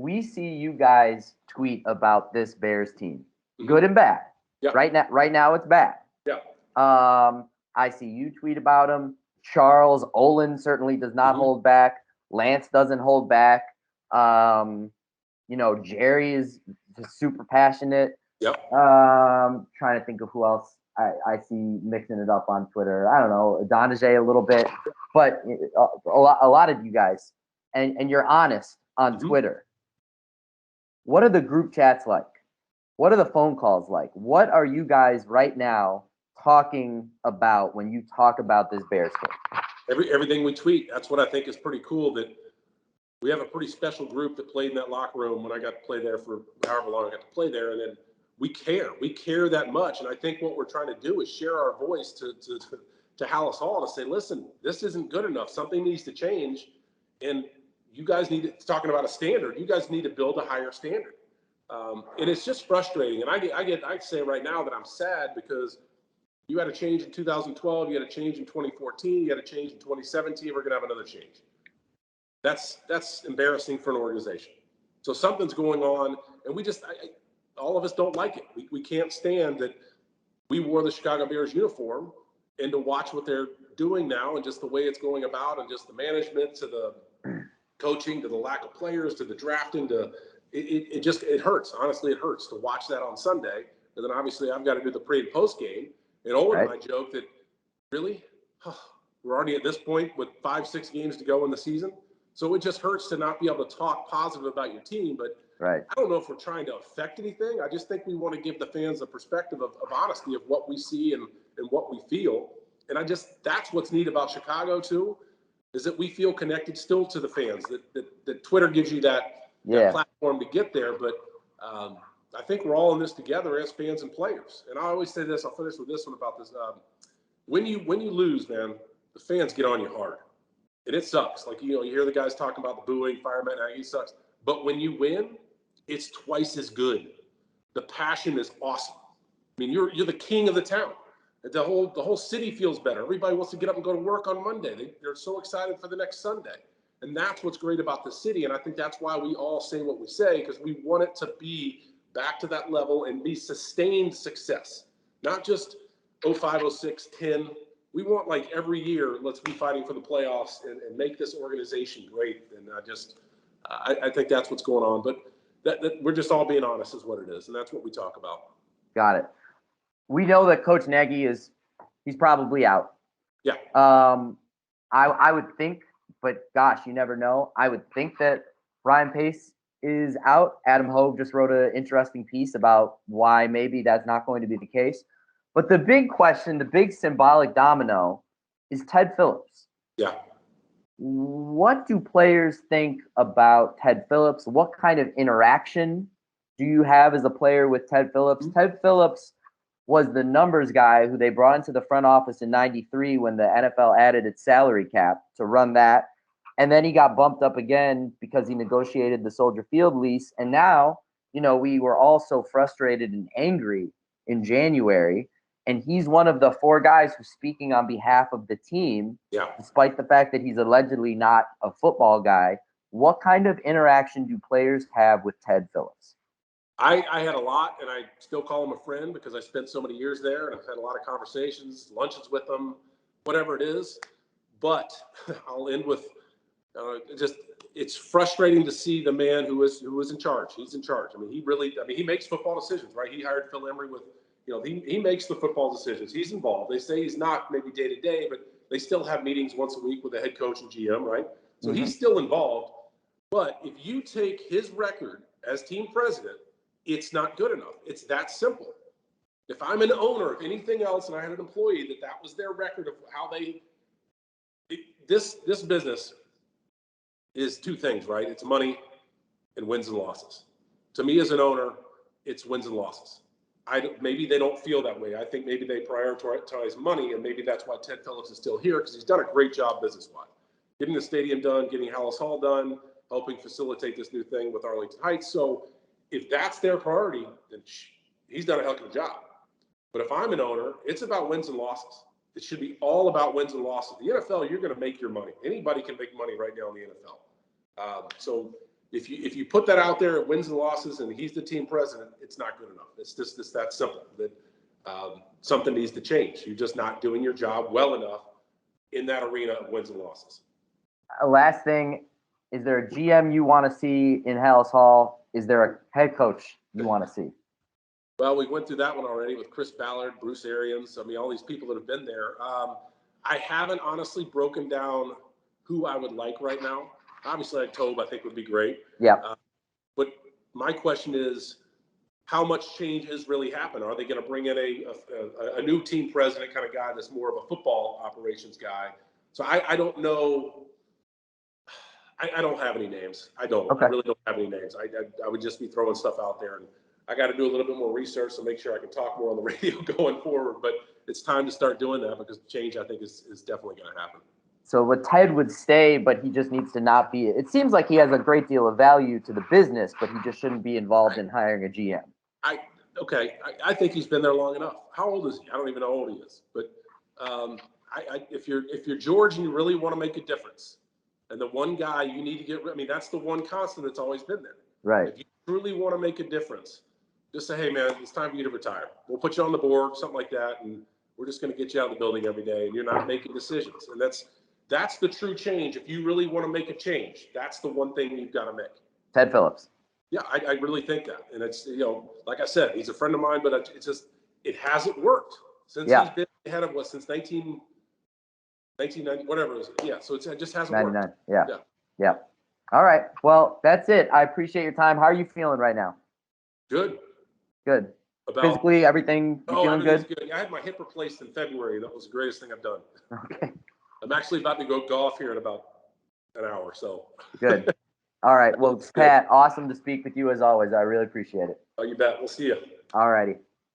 we see you guys tweet about this Bears team, Mhm. good and bad. Yeah. Right now it's bad. Yeah. I see you tweet about them. Charles Olin certainly does not Mhm. hold back. Lance doesn't hold back. Jerry is just super passionate. Yep. Trying to think of who else I see mixing it up on Twitter. I don't know, Donajay a little bit, but a lot of you guys, and you're honest on Mhm. Twitter. What are the group chats like? What are the phone calls like? What are you guys right now talking about when you talk about this Bears game? Everything we tweet. That's what I think is pretty cool, that we have a pretty special group that played in that locker room when I got to play there for however long I got to play there. And then we care that much. And I think what we're trying to do is share our voice to Hallis Hall to say, listen, this isn't good enough. Something needs to change. And you guys need to, talking about a standard, you guys need to build a higher standard. And it's just frustrating. And I'd say right now that I'm sad because you had a change in 2012, you had a change in 2014, you had a change in 2017, we're going to have another change. That's embarrassing for an organization. So something's going on, and we just, all of us don't like it. We can't stand that we wore the Chicago Bears uniform, and to watch what they're doing now and just the way it's going about and just the management to the coaching to the lack of players to the drafting to it hurts. Honestly, it hurts to watch that on Sunday. And then obviously I've got to do the pre and post game. And Owen and I joke that really, we're already at this point with 5-6 games to go in the season. So it just hurts to not be able to talk positive about your team. But I don't know if we're trying to affect anything. I just think we want to give the fans a perspective of honesty of what we see and what we feel. And that's what's neat about Chicago too, is that we feel connected still to the fans, that Twitter gives you that platform to get there. But I think we're all in this together as fans and players. And I always say this, I'll finish with this one about this. When you lose, man, the fans get on you hard. And it sucks. Like, you hear the guys talking about the booing, fire Matt Nagy, sucks. But when you win, it's twice as good. The passion is awesome. I mean, you're the king of the town. The whole city feels better. Everybody wants to get up and go to work on Monday. They're so excited for the next Sunday. And that's what's great about the city. And I think that's why we all say what we say, because we want it to be back to that level and be sustained success. Not just 05, 06, 10. We want, like, every year, let's be fighting for the playoffs and make this organization great. And I think that's what's going on. But that we're just all being honest is what it is. And that's what we talk about. Got it. We know that Coach Nagy he's probably out. Yeah. I would think, but gosh, you never know. I would think that Ryan Pace is out. Adam Hogue just wrote an interesting piece about why maybe that's not going to be the case. But the big question, the big symbolic domino is Ted Phillips. Yeah. What do players think about Ted Phillips? What kind of interaction do you have as a player with Ted Phillips? Mm-hmm. Ted Phillips was the numbers guy who they brought into the front office in '93 when the NFL added its salary cap to run that. And then he got bumped up again because he negotiated the Soldier Field lease. And now, we were all so frustrated and angry in January. And he's one of the 4 guys who's speaking on behalf of the team, despite the fact that he's allegedly not a football guy. What kind of interaction do players have with Ted Phillips? I had a lot, and I still call him a friend because I spent so many years there, and I've had a lot of conversations, lunches with him, whatever it is. But I'll end with it's frustrating to see the man who is in charge. He's in charge. He makes football decisions, right? He hired Phil Emery with, he makes the football decisions. He's involved. They say he's not maybe day to day, but they still have meetings once a week with the head coach and GM, right? So he's still involved. But if you take his record as team president, it's not good enough. It's that simple. If I'm an owner, if anything else, and I had an employee that was their record of how this business is 2 things, right? It's money and wins and losses. To me as an owner, it's wins and losses. Maybe they don't feel that way. I think maybe they prioritize money, and maybe that's why Ted Phillips is still here, because he's done a great job business-wise. Getting the stadium done, getting Hallis Hall done, helping facilitate this new thing with Arlington Heights. So if that's their priority, then he's done a heck of a job. But if I'm an owner, it's about wins and losses. It should be all about wins and losses. The NFL, you're going to make your money. Anybody can make money right now in the NFL. So if you put that out there, wins and losses, and he's the team president, it's not good enough. It's just that simple. That something needs to change. You're just not doing your job well enough in that arena of wins and losses. Last thing, is there a GM you want to see in Hallis Hall? Is there a head coach you want to see? Well, we went through that one already with Chris Ballard, Bruce Arians. I mean, all these people that have been there. I haven't honestly broken down who I would like right now. Obviously, Tobe, I think, would be great. Yeah. But my question is, how much change has really happened? Are they going to bring in a new team president kind of guy that's more of a football operations guy? So I don't know. I don't have any names. I don't. Okay. I really don't have any names. I would just be throwing stuff out there, and I got to do a little bit more research to make sure I can talk more on the radio going forward. But it's time to start doing that because change, I think, is definitely going to happen. So what Ted would stay, but he just needs to not be. It seems like he has a great deal of value to the business, but he just shouldn't be involved in hiring a GM. I think he's been there long enough. How old is he? I don't even know how old he is. But if you're George and you really want to make a difference, and the one guy you need to get rid, I mean, that's the one constant that's always been there. Right. If you truly want to make a difference, just say, hey, man, it's time for you to retire. We'll put you on the board, something like that, and we're just going to get you out of the building every day, and you're not making decisions. And that's the true change. If you really want to make a change, that's the one thing you've got to make. Ted Phillips. Yeah, I really think that. And it's, like I said, he's a friend of mine, but it's just, it hasn't worked since he's been ahead of since 1990, whatever it is. Yeah, so it just hasn't 99. worked. Yeah. All right. Well, that's it. I appreciate your time. How are you feeling right now? Good. Physically, everything, you feeling good? I had my hip replaced in February. That was the greatest thing I've done. Okay. I'm actually about to go golf here in about an hour, so. Good. All right. Well, Pat, awesome to speak with you as always. I really appreciate it. Oh, you bet. We'll see you. All righty.